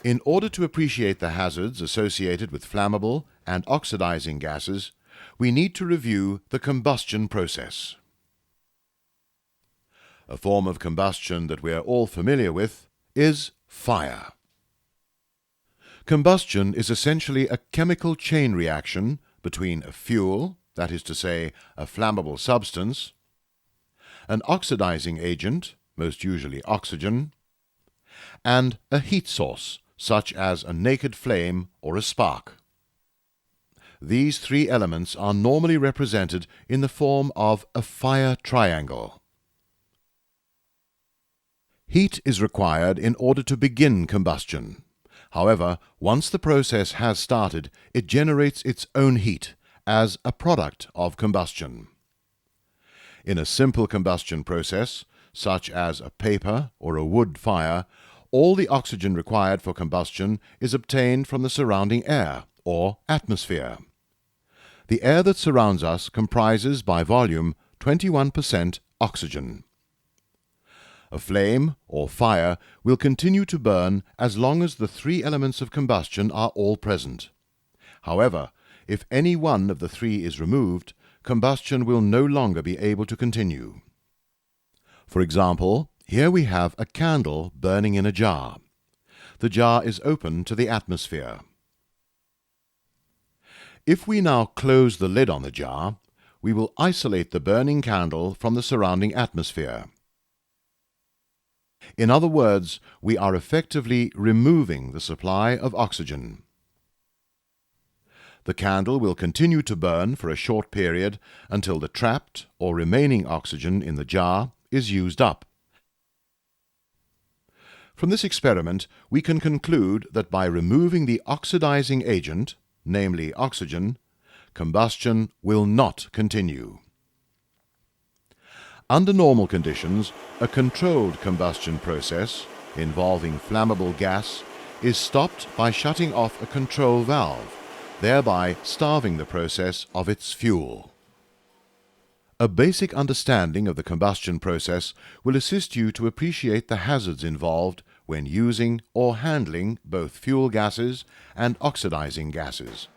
In order to appreciate the hazards associated with flammable and oxidizing gases, we need to review the combustion process. A form of combustion that we are all familiar with is fire. Combustion is essentially a chemical chain reaction between a fuel, that is to say, a flammable substance, an oxidizing agent, most usually oxygen, and a heat source, such as a naked flame or a spark. These three elements are normally represented in the form of a fire triangle. Heat is required in order to begin combustion. However, once the process has started, it generates its own heat as a product of combustion. In a simple combustion process, such as a paper or a wood fire, all the oxygen required for combustion is obtained from the surrounding air, or atmosphere. The air that surrounds us comprises by volume 21% oxygen. A flame or fire will continue to burn as long as the three elements of combustion are all present. However, if any one of the three is removed, combustion will no longer be able to continue. For example, here we have a candle burning in a jar. The jar is open to the atmosphere. If we now close the lid on the jar, we will isolate the burning candle from the surrounding atmosphere. In other words, we are effectively removing the supply of oxygen. The candle will continue to burn for a short period until the trapped or remaining oxygen in the jar is used up. From this experiment, we can conclude that by removing the oxidizing agent, namely oxygen, combustion will not continue. Under normal conditions, a controlled combustion process involving flammable gas is stopped by shutting off a control valve, thereby starving the process of its fuel. A basic understanding of the combustion process will assist you to appreciate the hazards involved when using or handling both fuel gases and oxidizing gases.